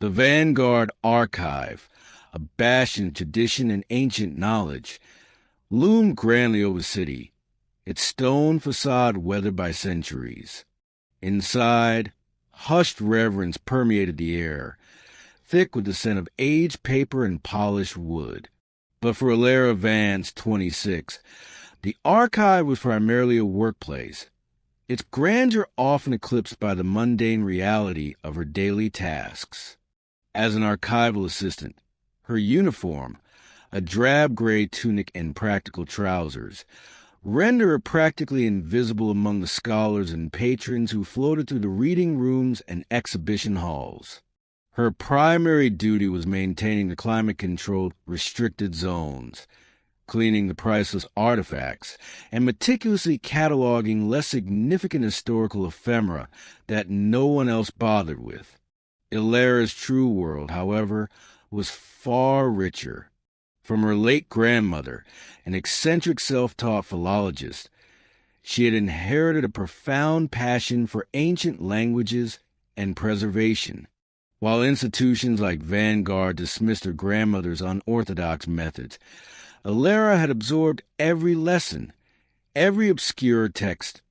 The Vanguard Archive, a bastion of tradition and ancient knowledge, loomed grandly over the city, its stone facade weathered by centuries. Inside, hushed reverence permeated the air, thick with the scent of aged paper and polished wood. But for Elara Vance, 26, the archive was primarily a workplace, its grandeur often eclipsed by the mundane reality of her daily tasks. As an archival assistant, her uniform, a drab gray tunic and practical trousers, rendered her practically invisible among the scholars and patrons who floated through the reading rooms and exhibition halls. Her primary duty was maintaining the climate-controlled, restricted zones, cleaning the priceless artifacts, and meticulously cataloging less significant historical ephemera that no one else bothered with. Elara's true world, however, was far richer. From her late grandmother, an eccentric self-taught philologist, she had inherited a profound passion for ancient languages and preservation. While institutions like Vanguard dismissed her grandmother's unorthodox methods, Elara had absorbed every lesson, every obscure text,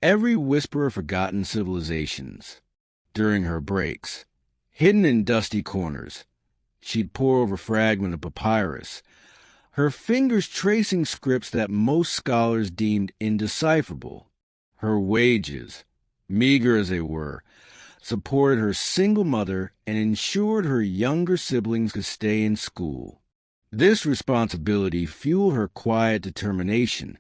every whisper of forgotten civilizations. During her breaks, hidden in dusty corners, she'd pore over a fragment of papyrus, her fingers tracing scripts that most scholars deemed indecipherable. Her wages, meager as they were, supported her single mother and ensured her younger siblings could stay in school. This responsibility fueled her quiet determination,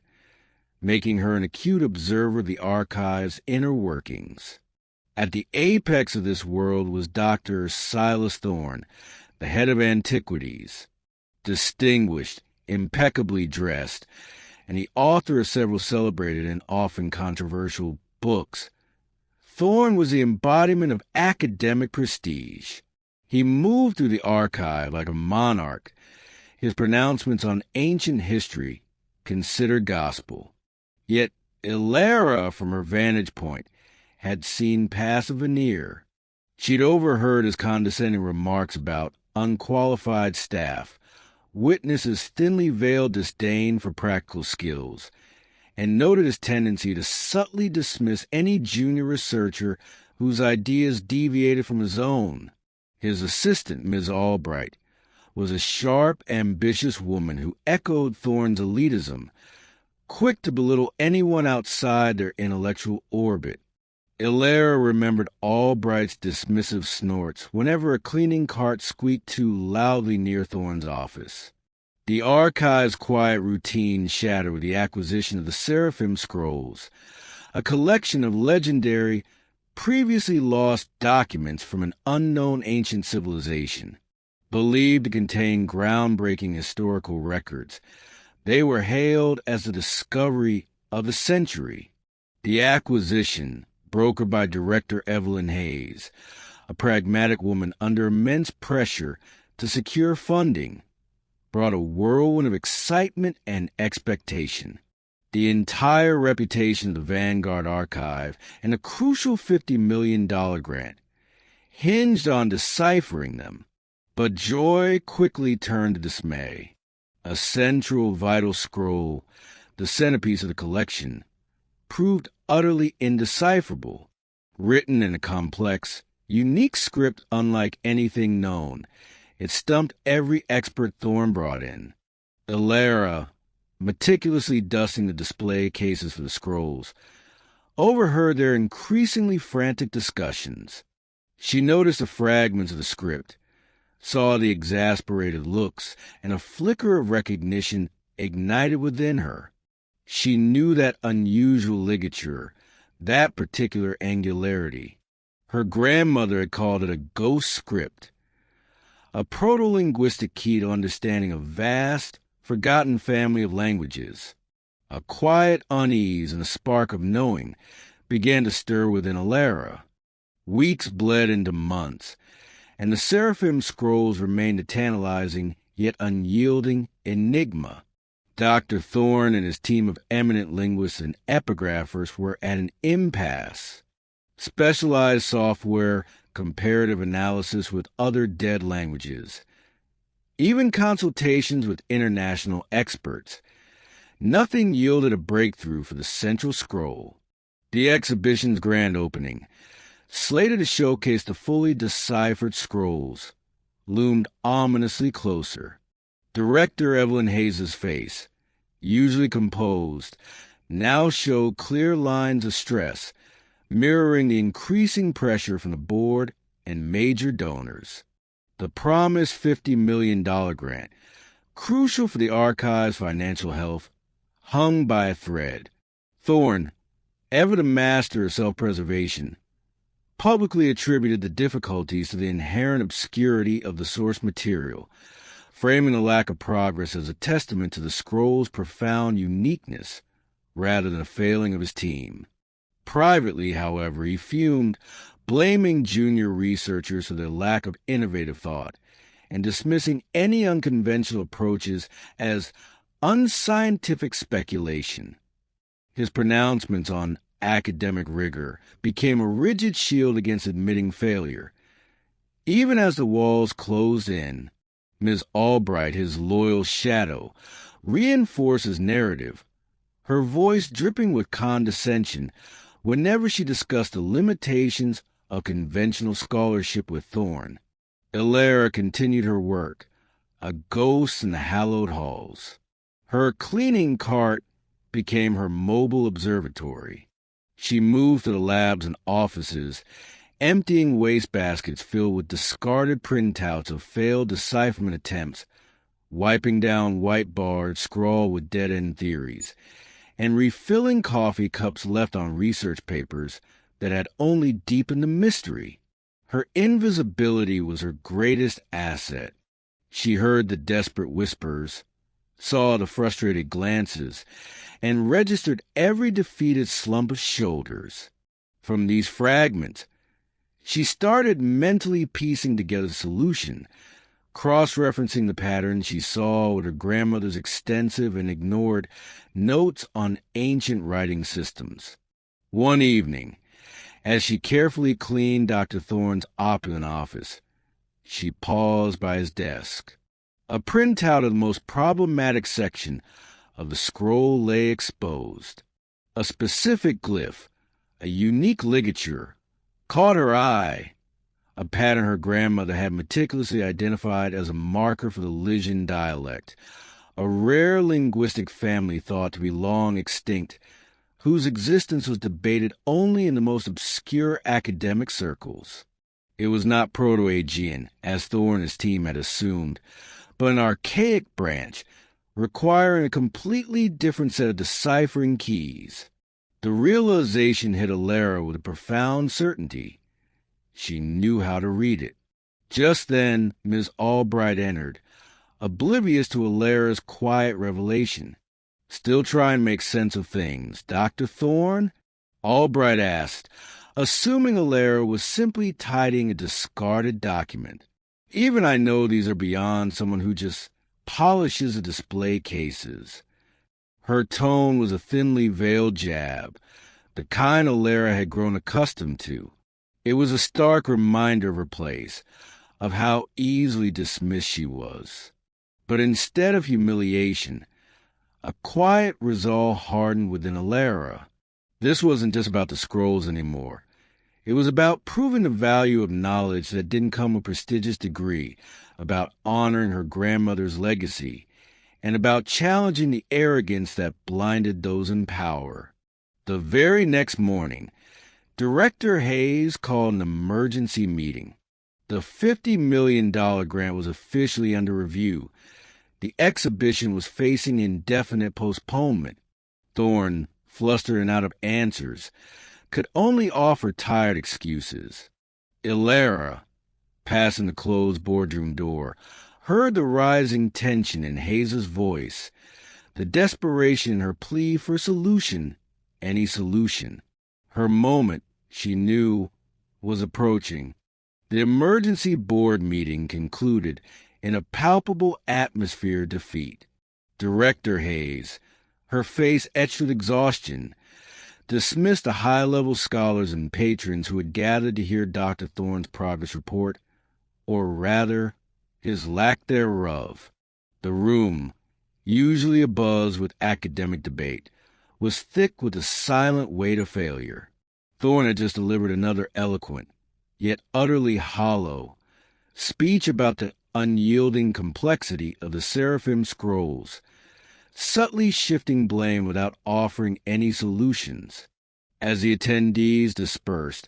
making her an acute observer of the archive's inner workings. At the apex of this world was Dr. Silas Thorne, the head of antiquities, distinguished, impeccably dressed, and the author of several celebrated and often controversial books. Thorne was the embodiment of academic prestige. He moved through the archive like a monarch, his pronouncements on ancient history considered gospel. Yet Elara, from her vantage point, had seen past a veneer. She'd overheard his condescending remarks about unqualified staff, witnessed his thinly veiled disdain for practical skills, and noted his tendency to subtly dismiss any junior researcher whose ideas deviated from his own. His assistant, Ms. Albright, was a sharp, ambitious woman who echoed Thorne's elitism, quick to belittle anyone outside their intellectual orbit. Elara remembered Albright's dismissive snorts whenever a cleaning cart squeaked too loudly near Thorne's office. The archive's quiet routine shattered with the acquisition of the Seraphim Scrolls, a collection of legendary, previously lost documents from an unknown ancient civilization. Believed to contain groundbreaking historical records, they were hailed as the discovery of the century. The acquisition, brokered by director Evelyn Hayes, a pragmatic woman under immense pressure to secure funding, brought a whirlwind of excitement and expectation. The entire reputation of the Vanguard Archive and a crucial $50 million grant hinged on deciphering them. But joy quickly turned to dismay. A central vital scroll, the centerpiece of the collection, proved utterly indecipherable. Written in a complex, unique script unlike anything known, it stumped every expert Thorne brought in. Elara, meticulously dusting the display cases for the scrolls, overheard their increasingly frantic discussions. She noticed the fragments of the script, saw the exasperated looks, and a flicker of recognition ignited within her. She knew that unusual ligature, that particular angularity. Her grandmother had called it a ghost script, a proto-linguistic key to understanding a vast, forgotten family of languages. A quiet unease and a spark of knowing began to stir within Elara. Weeks bled into months, and the Seraphim Scrolls remained a tantalizing yet unyielding enigma. Dr. Thorne and his team of eminent linguists and epigraphers were at an impasse. Specialized software comparative analysis with other dead languages, even consultations with international experts. Nothing yielded a breakthrough for the central scroll. The exhibition's grand opening, slated to showcase the fully deciphered scrolls, loomed ominously closer. Director Evelyn Hayes' face, usually composed, now showed clear lines of stress, mirroring the increasing pressure from the board and major donors. The promised $50 million grant, crucial for the archive's financial health, hung by a thread. Thorne, ever the master of self-preservation, publicly attributed the difficulties to the inherent obscurity of the source material, framing the lack of progress as a testament to the scroll's profound uniqueness rather than a failing of his team. Privately, however, he fumed, blaming junior researchers for their lack of innovative thought and dismissing any unconventional approaches as unscientific speculation. His pronouncements on academic rigor became a rigid shield against admitting failure. Even as the walls closed in, Ms. Albright, his loyal shadow, reinforced his narrative, her voice dripping with condescension whenever she discussed the limitations of conventional scholarship with Thorne. Elara continued her work, a ghost in the hallowed halls. Her cleaning cart became her mobile observatory. She moved to the labs and offices, emptying wastebaskets filled with discarded printouts of failed decipherment attempts, wiping down white bars scrawled with dead-end theories, and refilling coffee cups left on research papers that had only deepened the mystery. Her invisibility was her greatest asset. She heard the desperate whispers, saw the frustrated glances, and registered every defeated slump of shoulders. From these fragments, she started mentally piecing together the solution, cross-referencing the patterns she saw with her grandmother's extensive and ignored notes on ancient writing systems. One evening, as she carefully cleaned Dr. Thorne's opulent office, she paused by his desk. A printout of the most problematic section of the scroll lay exposed. A specific glyph, a unique ligature, caught her eye, a pattern her grandmother had meticulously identified as a marker for the Lysian dialect, a rare linguistic family thought to be long extinct, whose existence was debated only in the most obscure academic circles. It was not Proto-Aegean, as Thorne and his team had assumed, but an archaic branch, requiring a completely different set of deciphering keys. The realization hit Elara with a profound certainty. She knew how to read it. Just then, Ms. Albright entered, oblivious to Elara's quiet revelation. Still trying to make sense of things. "Dr. Thorne?" Albright asked, assuming Elara was simply tidying a discarded document. "Even I know these are beyond someone who just polishes the display cases." Her tone was a thinly veiled jab, the kind Elara had grown accustomed to. It was a stark reminder of her place, of how easily dismissed she was. But instead of humiliation, a quiet resolve hardened within Elara. This wasn't just about the scrolls anymore. It was about proving the value of knowledge that didn't come with a prestigious degree, about honoring her grandmother's legacy, and about challenging the arrogance that blinded those in power. The very next morning, Director Hayes called an emergency meeting. The $50 million grant was officially under review. The exhibition was facing indefinite postponement. Thorne, flustered and out of answers, could only offer tired excuses. Elara, passing the closed boardroom door, heard the rising tension in Hayes' voice, the desperation in her plea for a solution, any solution. Her moment, she knew, was approaching. The emergency board meeting concluded in a palpable atmosphere of defeat. Director Hayes, her face etched with exhaustion, dismissed the high-level scholars and patrons who had gathered to hear Dr. Thorne's progress report, or rather, his lack thereof. The room, usually abuzz with academic debate, was thick with the silent weight of failure. Thorne had just delivered another eloquent, yet utterly hollow, speech about the unyielding complexity of the Seraphim Scrolls, subtly shifting blame without offering any solutions. As the attendees dispersed,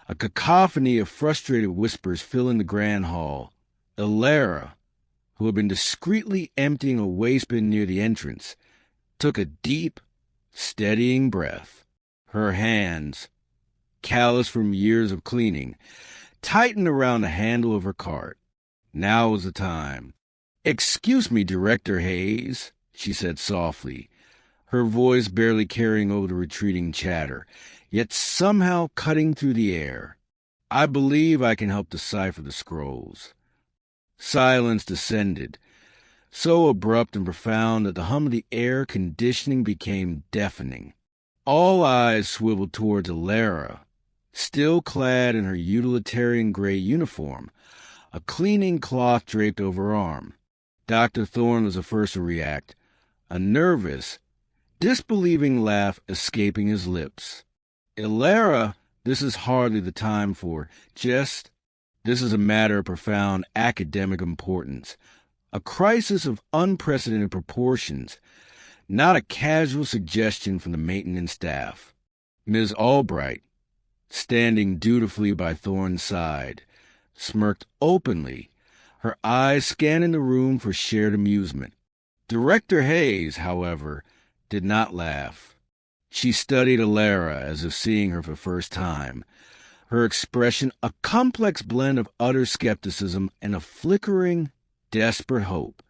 a cacophony of frustrated whispers filling the grand hall. Elara, who had been discreetly emptying a waste bin near the entrance, took a deep, steadying breath. Her hands, calloused from years of cleaning, tightened around the handle of her cart. Now was the time. "Excuse me, Director Hayes," she said softly, her voice barely carrying over the retreating chatter, yet somehow cutting through the air. "I believe I can help decipher the scrolls." Silence descended, so abrupt and profound that the hum of the air conditioning became deafening. All eyes swiveled towards Elara, still clad in her utilitarian gray uniform, a cleaning cloth draped over her arm. Dr. Thorne was the first to react, a nervous, disbelieving laugh escaping his lips. "Elara, this is hardly the time for jest. This is a matter of profound academic importance, a crisis of unprecedented proportions, not a casual suggestion from the maintenance staff." Ms. Albright, standing dutifully by Thorne's side, smirked openly, her eyes scanning the room for shared amusement. Director Hayes, however, did not laugh. She studied Elara as if seeing her for the first time, her expression a complex blend of utter skepticism and a flickering, desperate hope.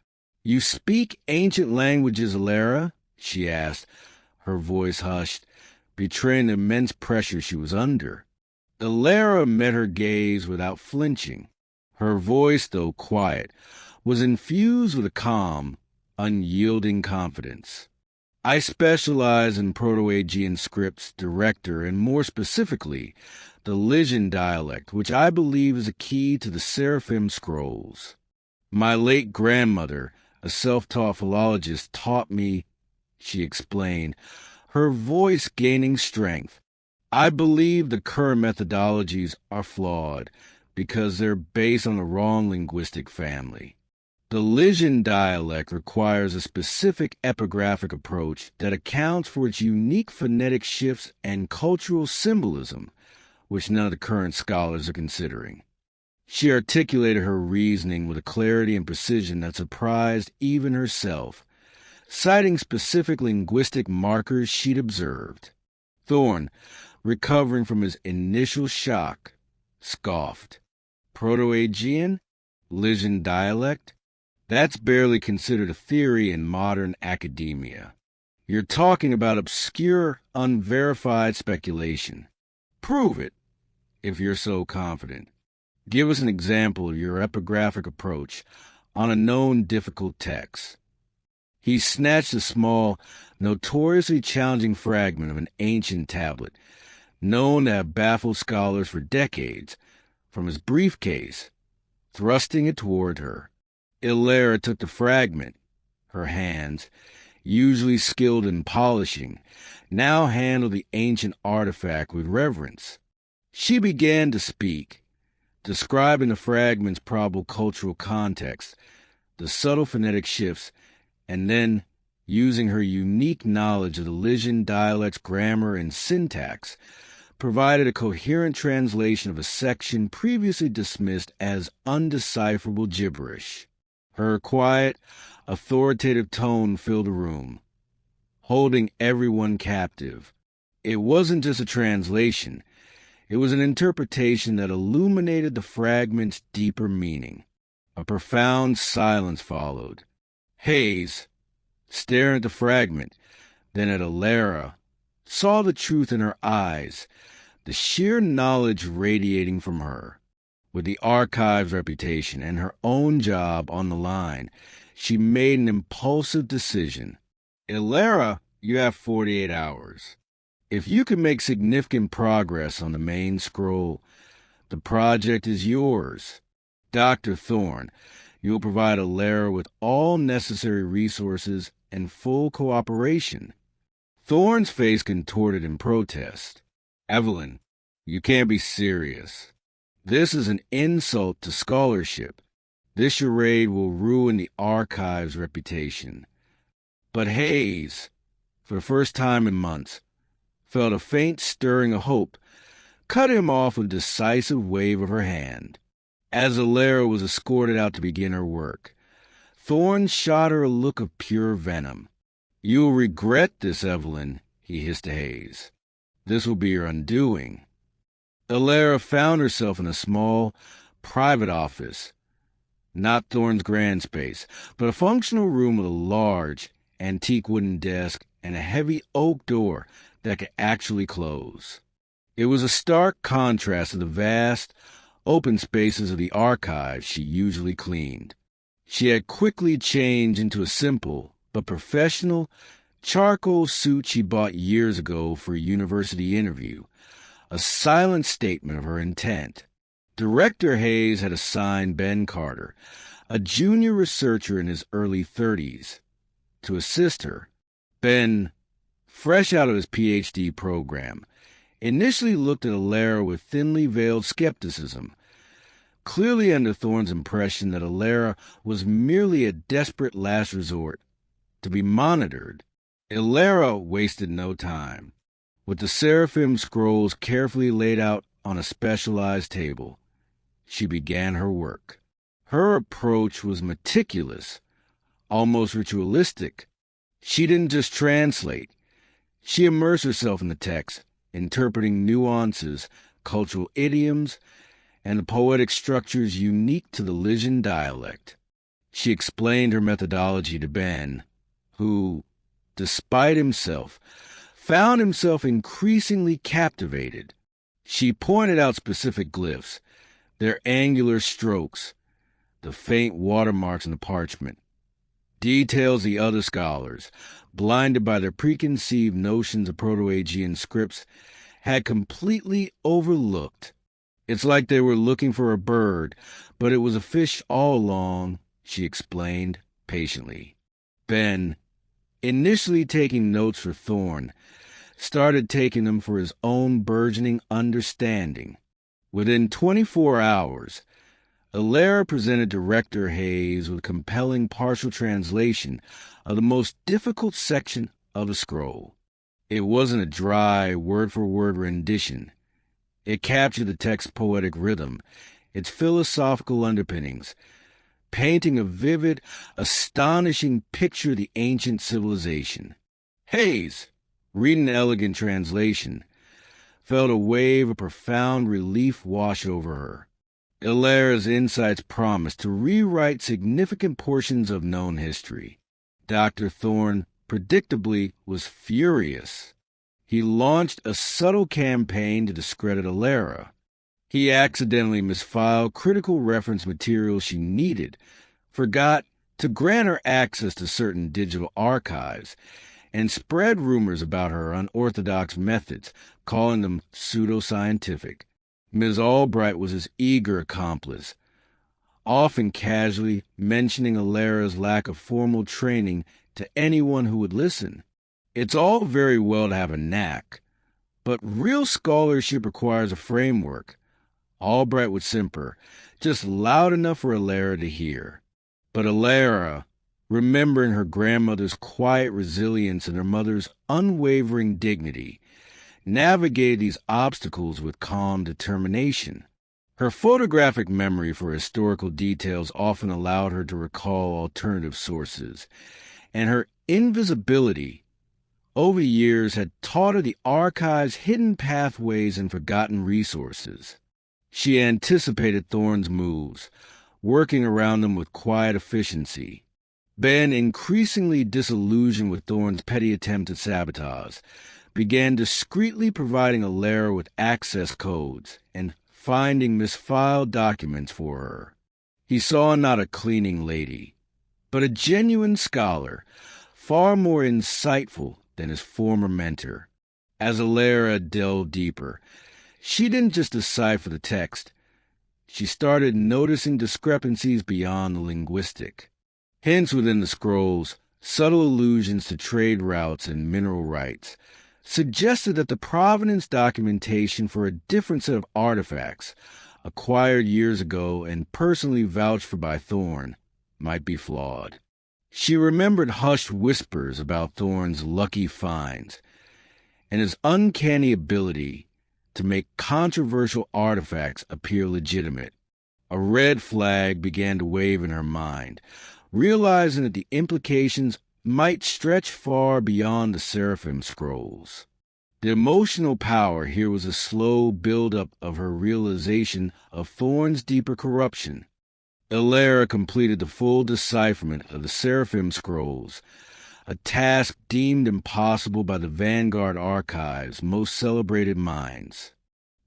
"You speak ancient languages, Elara?" she asked, her voice hushed, betraying the immense pressure she was under. Elara met her gaze without flinching. Her voice, though quiet, was infused with a calm, unyielding confidence. "I specialize in Proto-Aegean scripts, Director, and more specifically, the Lysian dialect, which I believe is a key to the Seraphim Scrolls. My late grandmother, a self-taught philologist, taught me," she explained, her voice gaining strength. "I believe the current methodologies are flawed because they're based on the wrong linguistic family. The Lysian dialect requires a specific epigraphic approach that accounts for its unique phonetic shifts and cultural symbolism, which none of the current scholars are considering." She articulated her reasoning with a clarity and precision that surprised even herself, citing specific linguistic markers she'd observed. Thorne, recovering from his initial shock, scoffed. "Proto-Aegean? Lysian dialect? That's barely considered a theory in modern academia. You're talking about obscure, unverified speculation. Prove it, if you're so confident. Give us an example of your epigraphic approach on a known difficult text." He snatched a small, notoriously challenging fragment of an ancient tablet, known to have baffled scholars for decades, from his briefcase, thrusting it toward her. Elara took the fragment. Her hands, usually skilled in polishing, now handled the ancient artifact with reverence. She began to speak, describing the fragment's probable cultural context, the subtle phonetic shifts, and then, using her unique knowledge of the Lysian dialect's grammar and syntax, provided a coherent translation of a section previously dismissed as undecipherable gibberish. Her quiet, authoritative tone filled the room, holding everyone captive. It wasn't just a translation. It was an interpretation that illuminated the fragment's deeper meaning. A profound silence followed. Hayes, staring at the fragment, then at Elara, saw the truth in her eyes, the sheer knowledge radiating from her. With the archive's reputation and her own job on the line, she made an impulsive decision. "Elara, you have 48 hours. If you can make significant progress on the main scroll, the project is yours. Dr. Thorne, you will provide Elara with all necessary resources and full cooperation. Thorne's face contorted in protest. Evelyn, you can't be serious. This is an insult to scholarship. This charade will ruin the archive's reputation. But Hayes, for the first time in months, felt a faint stirring of hope, cut him off with a decisive wave of her hand. As Elara was escorted out to begin her work, Thorne shot her a look of pure venom. "You'll regret this, Evelyn," he hissed to Hayes. "This will be your undoing." Elara found herself in a small, private office, not Thorne's grand space, but a functional room with a large, antique wooden desk and a heavy oak door that could actually close. It was a stark contrast to the vast, open spaces of the archive she usually cleaned. She had quickly changed into a simple but professional charcoal suit she bought years ago for a university interview, a silent statement of her intent. Director Hayes had assigned Ben Carter, a junior researcher in his early 30s, to assist her. Ben, fresh out of his PhD program, initially looked at Elara with thinly veiled skepticism, clearly under Thorne's impression that Elara was merely a desperate last resort to be monitored. Elara wasted no time. With the seraphim scrolls carefully laid out on a specialized table, she began her work. Her approach was meticulous, almost ritualistic. She didn't just translate. She immersed herself in the text, interpreting nuances, cultural idioms, and the poetic structures unique to the Lysian dialect. She explained her methodology to Ben, who, despite himself, found himself increasingly captivated. She pointed out specific glyphs, their angular strokes, the faint watermarks in the parchment, details the other scholars, blinded by their preconceived notions of Proto-Aegean scripts, had completely overlooked. "It's like they were looking for a bird, but it was a fish all along," she explained patiently. Ben, initially taking notes for Thorne, started taking them for his own burgeoning understanding. Within 24 hours, Elara presented Director Hayes with a compelling partial translation of the most difficult section of the scroll. It wasn't a dry, word-for-word rendition. It captured the text's poetic rhythm, its philosophical underpinnings, painting a vivid, astonishing picture of the ancient civilization. Hayes, reading the elegant translation, felt a wave of profound relief wash over her. Elara's insights promised to rewrite significant portions of known history. Dr. Thorne, predictably, was furious. He launched a subtle campaign to discredit Elara. He accidentally misfiled critical reference material she needed, forgot to grant her access to certain digital archives, and spread rumors about her unorthodox methods, calling them pseudoscientific. Ms. Albright was his eager accomplice, often casually mentioning Elara's lack of formal training to anyone who would listen. It's all very well to have a knack, but real scholarship requires a framework. Albright would simper, just loud enough for Elara to hear. But Elara, remembering her grandmother's quiet resilience and her mother's unwavering dignity, navigated these obstacles with calm determination. Her photographic memory for historical details often allowed her to recall alternative sources, and her invisibility over the years had taught her the archive's hidden pathways and forgotten resources. She anticipated Thorne's moves, working around them with quiet efficiency. Ben, increasingly disillusioned with Thorne's petty attempt at sabotage, began discreetly providing Elara with access codes and finding misfiled documents for her. He saw not a cleaning lady, but a genuine scholar, far more insightful than his former mentor. As Elara delved deeper, she didn't just decipher the text. She started noticing discrepancies beyond the linguistic. Hints within the scrolls, subtle allusions to trade routes and mineral rights, suggested that the provenance documentation for a different set of artifacts, acquired years ago and personally vouched for by Thorne, might be flawed. She remembered hushed whispers about Thorne's lucky finds and his uncanny ability to make controversial artifacts appear legitimate. A red flag began to wave in her mind, realizing that the implications might stretch far beyond the Seraphim scrolls. The emotional power here was a slow build-up of her realization of Thorne's deeper corruption. Elara completed the full decipherment of the Seraphim scrolls, a task deemed impossible by the Vanguard Archive's most celebrated minds.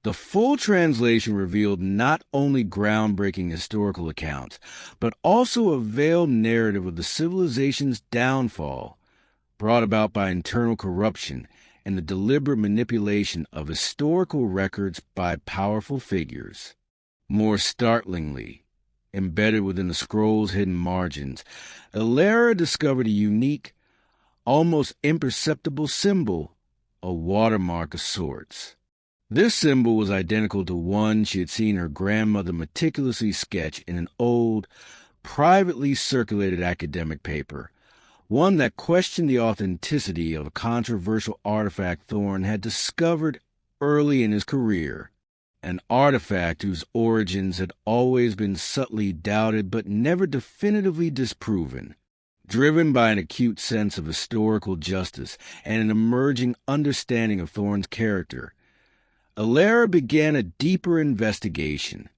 The full translation revealed not only groundbreaking historical accounts, but also a veiled narrative of the civilization's downfall, brought about by internal corruption and the deliberate manipulation of historical records by powerful figures. More startlingly, embedded within the scroll's hidden margins, Elara discovered a unique, almost imperceptible symbol, a watermark of sorts. This symbol was identical to one she had seen her grandmother meticulously sketch in an old, privately circulated academic paper, one that questioned the authenticity of a controversial artifact Thorne had discovered early in his career, an artifact whose origins had always been subtly doubted but never definitively disproven. Driven by an acute sense of historical justice and an emerging understanding of Thorne's character, Elara began a deeper investigation.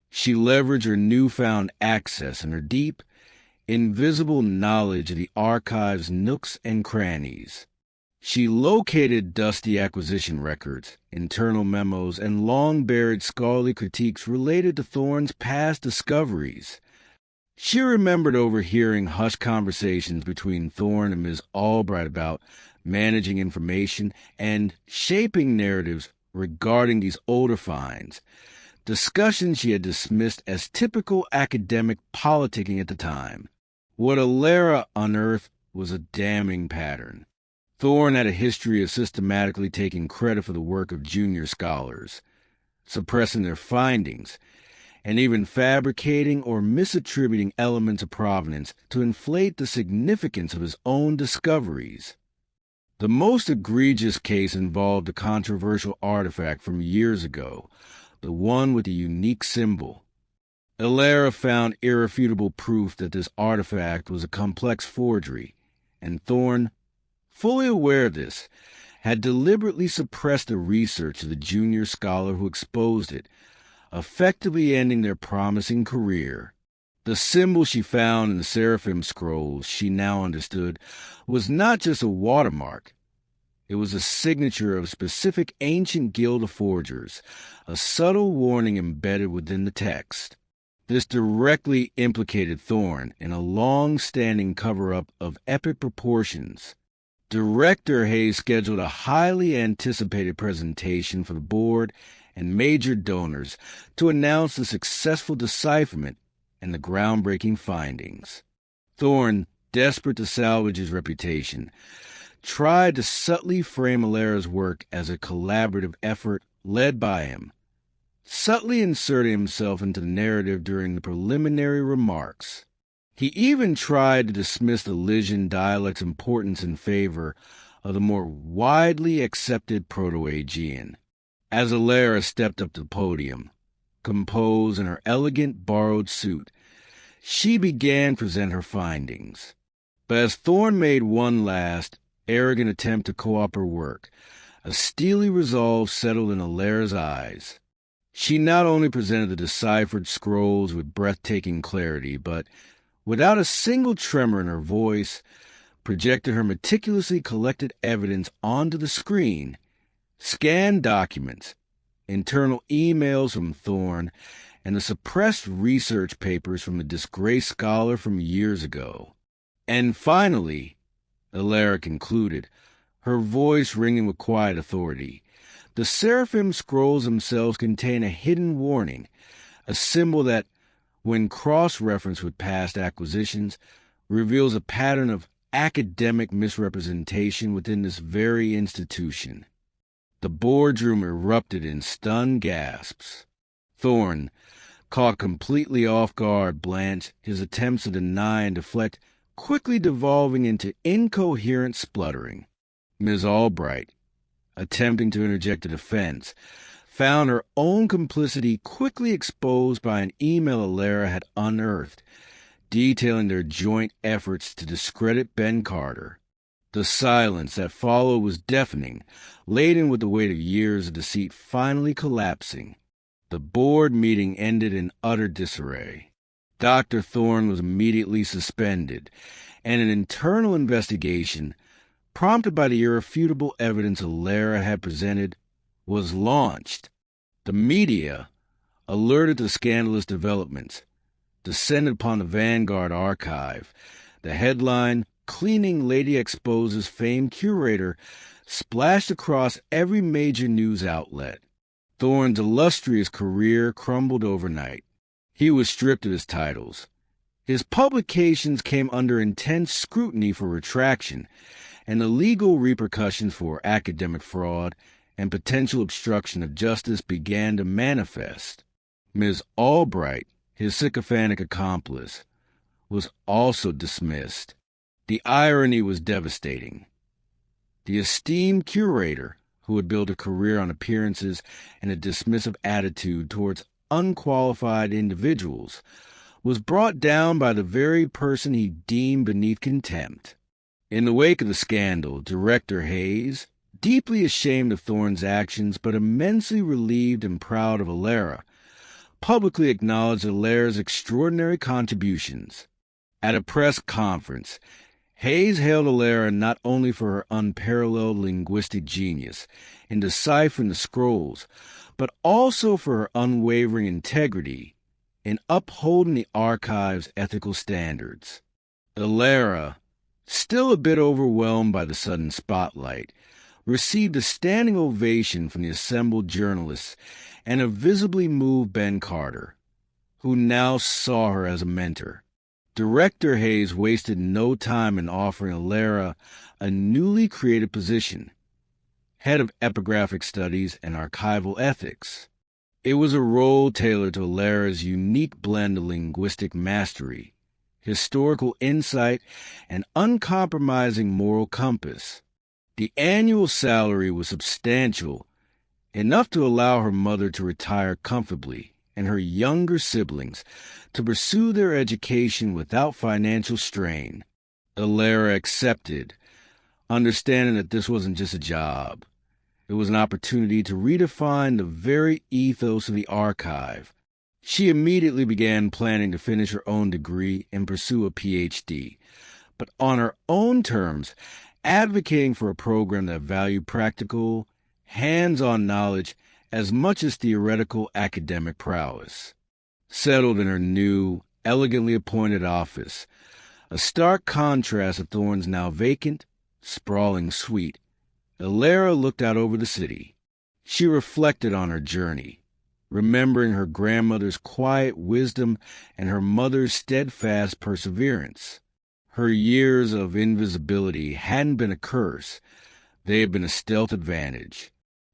She leveraged her newfound access and her deep, invisible knowledge of the archive's nooks and crannies. She located dusty acquisition records, internal memos, and long-buried scholarly critiques related to Thorne's past discoveries. She remembered overhearing hushed conversations between Thorne and Ms. Albright about managing information and shaping narratives regarding these older finds, discussions she had dismissed as typical academic politicking at the time. What Elara unearthed was a damning pattern. Thorne had a history of systematically taking credit for the work of junior scholars, suppressing their findings, and even fabricating or misattributing elements of provenance to inflate the significance of his own discoveries. The most egregious case involved a controversial artifact from years ago, the one with the unique symbol. Elara found irrefutable proof that this artifact was a complex forgery, and Thorne, fully aware of this, had deliberately suppressed the research of the junior scholar who exposed it, effectively ending their promising career. The symbol she found in the Seraphim scrolls, she now understood, was not just a watermark. It was a signature of a specific ancient guild of forgers, a subtle warning embedded within the text. This directly implicated Thorne in a long-standing cover-up of epic proportions. Director Hayes scheduled a highly anticipated presentation for the board and major donors to announce the successful decipherment and the groundbreaking findings. Thorne, desperate to salvage his reputation, tried to subtly frame Elara's work as a collaborative effort led by him, subtly inserting himself into the narrative during the preliminary remarks. He even tried to dismiss the Lysian dialect's importance in favor of the more widely accepted Proto-Aegean. As Elara stepped up to the podium, composed in her elegant borrowed suit, she began to present her findings. But as Thorne made one last, arrogant attempt to co-opt her work, a steely resolve settled in Elara's eyes. She not only presented the deciphered scrolls with breathtaking clarity, but, without a single tremor in her voice, projected her meticulously collected evidence onto the screen. Scanned documents, internal emails from Thorne, and the suppressed research papers from the disgraced scholar from years ago. And finally, Elara concluded, her voice ringing with quiet authority. The seraphim scrolls themselves contain a hidden warning, a symbol that, when cross-referenced with past acquisitions, reveals a pattern of academic misrepresentation within this very institution. The boardroom erupted in stunned gasps. Thorne, caught completely off guard, blanched, his attempts to deny and deflect quickly devolving into incoherent spluttering. Ms. Albright, attempting to interject a defense, found her own complicity quickly exposed by an email Elara had unearthed, detailing their joint efforts to discredit Ben Carter. The silence that followed was deafening, laden with the weight of years of deceit finally collapsing. The board meeting ended in utter disarray. Dr. Thorne was immediately suspended, and an internal investigation, prompted by the irrefutable evidence Elara had presented, was launched. The media, alerted to scandalous developments, descended upon the Vanguard Archive. The headline, "Cleaning Lady Exposes Famed Curator," splashed across every major news outlet. Thorne's illustrious career crumbled overnight. He was stripped of his titles. His publications came under intense scrutiny for retraction, and the legal repercussions for academic fraud and potential obstruction of justice began to manifest. Ms. Albright, his sycophantic accomplice, was also dismissed. The irony was devastating. The esteemed curator, who had built a career on appearances and a dismissive attitude towards unqualified individuals, was brought down by the very person he deemed beneath contempt. In the wake of the scandal, Director Hayes, deeply ashamed of Thorne's actions but immensely relieved and proud of Elara, publicly acknowledged Elara's extraordinary contributions. At a press conference, Hayes hailed Elara not only for her unparalleled linguistic genius in deciphering the scrolls, but also for her unwavering integrity in upholding the archive's ethical standards. Elara, still a bit overwhelmed by the sudden spotlight, received a standing ovation from the assembled journalists and a visibly moved Ben Carter, who now saw her as a mentor. Director Hayes wasted no time in offering Elara a newly created position, head of epigraphic studies and archival ethics. It was a role tailored to Elara's unique blend of linguistic mastery, historical insight, and uncompromising moral compass. The annual salary was substantial, enough to allow her mother to retire comfortably and her younger siblings to pursue their education without financial strain. Elara accepted, understanding that this wasn't just a job. It was an opportunity to redefine the very ethos of the archive. She immediately began planning to finish her own degree and pursue a PhD, but on her own terms, advocating for a program that valued practical, hands-on knowledge as much as theoretical academic prowess. Settled in her new, elegantly appointed office, a stark contrast to Thorne's now vacant, sprawling suite, Elara looked out over the city. She reflected on her journey, remembering her grandmother's quiet wisdom and her mother's steadfast perseverance. Her years of invisibility hadn't been a curse. They had been a stealth advantage.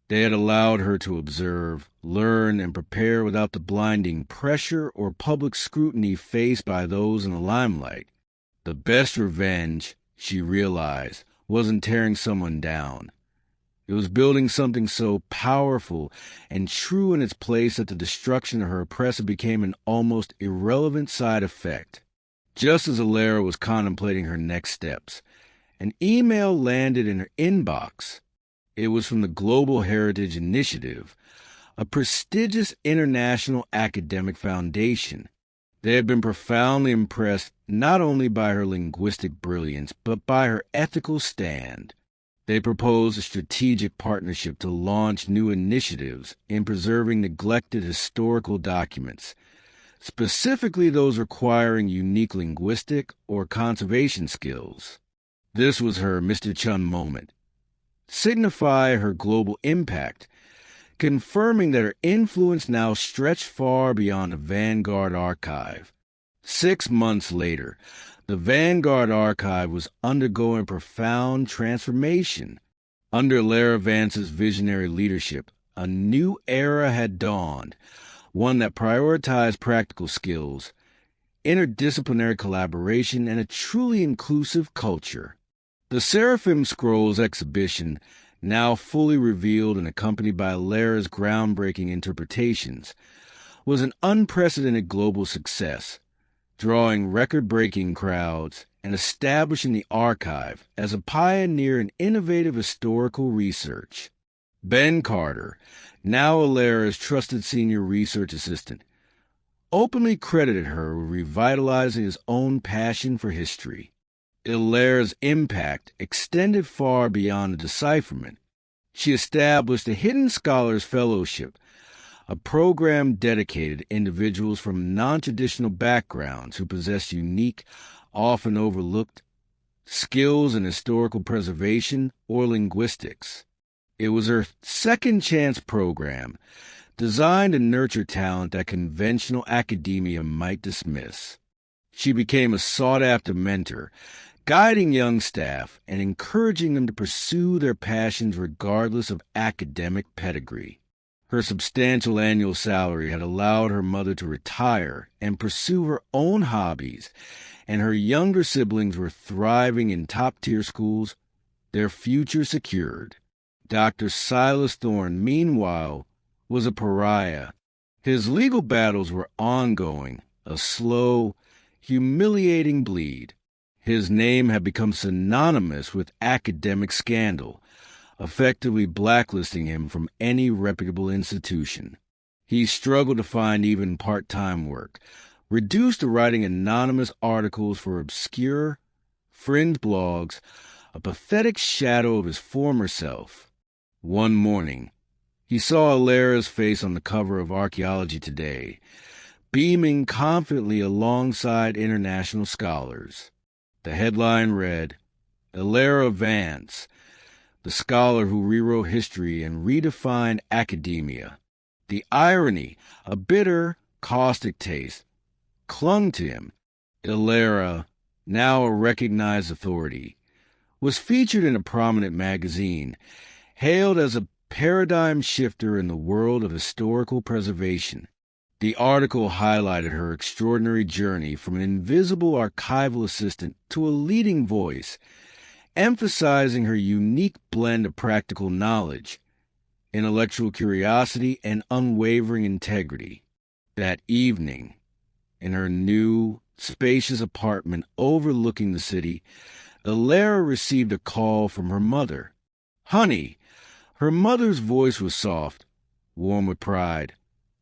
They had allowed her to observe, learn, and prepare without the blinding pressure or public scrutiny faced by those in the limelight. The best revenge, she realized, wasn't tearing someone down. It was building something so powerful and true in its place that the destruction of her oppressor became an almost irrelevant side effect. Just as Elara was contemplating her next steps, an email landed in her inbox. It was from the Global Heritage Initiative, a prestigious international academic foundation. They had been profoundly impressed not only by her linguistic brilliance, but by her ethical stand. They proposed a strategic partnership to launch new initiatives in preserving neglected historical documents, specifically those requiring unique linguistic or conservation skills. This was her Mr. Chun moment. signify her global impact, confirming that her influence now stretched far beyond the Vanguard Archive. 6 months later, the Vanguard Archive was undergoing profound transformation. Under Elara Vance's visionary leadership, a new era had dawned, one that prioritized practical skills, interdisciplinary collaboration, and a truly inclusive culture. The Seraphim Scrolls exhibition, now fully revealed and accompanied by Elara's groundbreaking interpretations, was an unprecedented global success, drawing record-breaking crowds and establishing the archive as a pioneer in innovative historical research. Ben Carter, now Elara's trusted senior research assistant, openly credited her with revitalizing his own passion for history. Elara's impact extended far beyond the decipherment. She established a Hidden Scholars Fellowship, a program dedicated to individuals from non-traditional backgrounds who possess unique, often overlooked, skills in historical preservation or linguistics. It was her second chance program, designed to nurture talent that conventional academia might dismiss. She became a sought-after mentor, guiding young staff and encouraging them to pursue their passions regardless of academic pedigree. Her substantial annual salary had allowed her mother to retire and pursue her own hobbies, and her younger siblings were thriving in top-tier schools, their future secured. Dr. Silas Thorne, meanwhile, was a pariah. His legal battles were ongoing, a slow, humiliating bleed. His name had become synonymous with academic scandal, effectively blacklisting him from any reputable institution. He struggled to find even part-time work, reduced to writing anonymous articles for obscure, fringe blogs, a pathetic shadow of his former self. One morning, he saw Elara's face on the cover of Archaeology Today, beaming confidently alongside international scholars. The headline read, "Elara Vance, the scholar who rewrote history and redefined academia." The irony, a bitter, caustic taste, clung to him. Elara, now a recognized authority, was featured in a prominent magazine, hailed as a paradigm shifter in the world of historical preservation. The article highlighted her extraordinary journey from an invisible archival assistant to a leading voice, emphasizing her unique blend of practical knowledge, intellectual curiosity, and unwavering integrity. That evening, in her new, spacious apartment overlooking the city, Elara received a call from her mother. "Honey," her mother's voice was soft, warm with pride.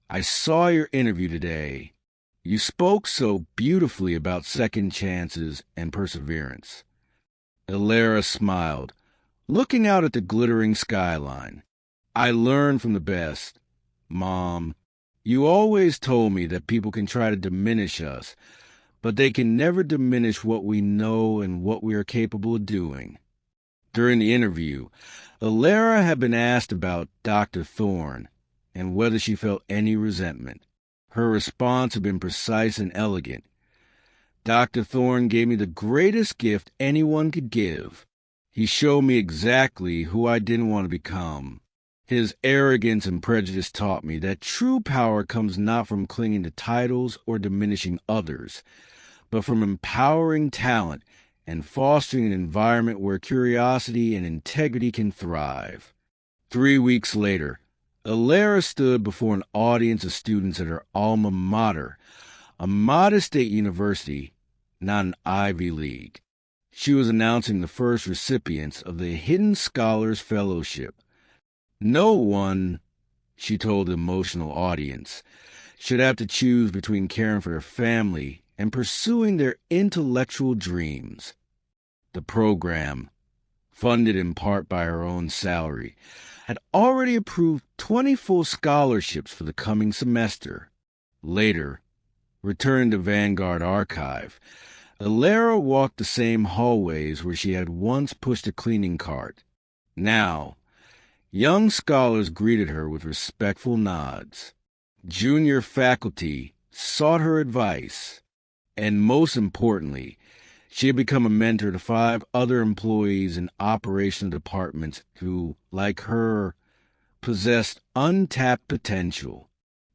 "I saw your interview today. You spoke so beautifully about second chances and perseverance." Elara smiled, looking out at the glittering skyline. "I learned from the best. Mom, you always told me that people can try to diminish us, but they can never diminish what we know and what we are capable of doing." During the interview, Elara had been asked about Dr. Thorne and whether she felt any resentment. Her response had been precise and elegant. "Dr. Thorne gave me the greatest gift anyone could give. He showed me exactly who I didn't want to become. His arrogance and prejudice taught me that true power comes not from clinging to titles or diminishing others, but from empowering talent and fostering an environment where curiosity and integrity can thrive." 3 weeks later, Elara stood before an audience of students at her alma mater, a modest state university, not an Ivy League. She was announcing the first recipients of the Hidden Scholars Fellowship. "No one," she told the emotional audience, "should have to choose between caring for their family and pursuing their intellectual dreams." The program, funded in part by her own salary, had already approved 20 full scholarships for the coming semester. Later, returning to Vanguard Archive, Elara walked the same hallways where she had once pushed a cleaning cart. Now, young scholars greeted her with respectful nods. Junior faculty sought her advice. And most importantly, she had become a mentor to 5 other employees in operational departments who, like her, possessed untapped potential.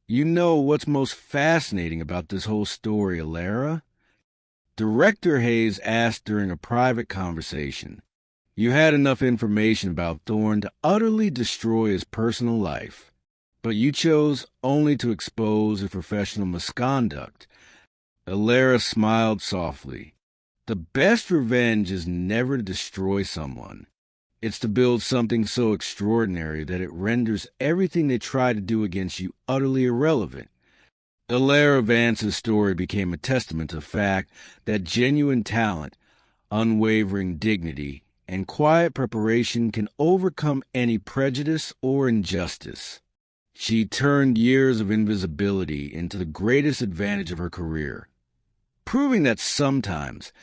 You know what's most fascinating about this whole story, Elara? Director Hayes asked during a private conversation. You had enough information about Thorne to utterly destroy his personal life, but you chose only to expose his professional misconduct. Elara smiled softly. The best revenge is never to destroy someone. It's to build something so extraordinary that it renders everything they try to do against you utterly irrelevant. Elara Vance's story became a testament to the fact that genuine talent, unwavering dignity, and quiet preparation can overcome any prejudice or injustice. She turned years of invisibility into the greatest advantage of her career, proving that sometimes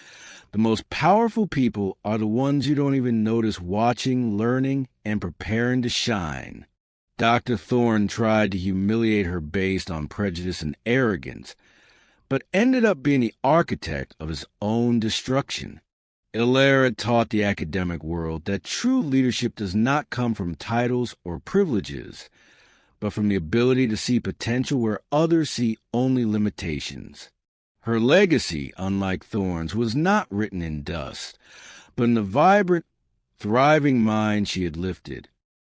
the most powerful people are the ones you don't even notice watching, learning, and preparing to shine. Dr. Thorne tried to humiliate her based on prejudice and arrogance, but ended up being the architect of his own destruction. Elara taught the academic world that true leadership does not come from titles or privileges, but from the ability to see potential where others see only limitations. Her legacy, unlike Thorne's, was not written in dust, but in the vibrant, thriving mind she had lifted.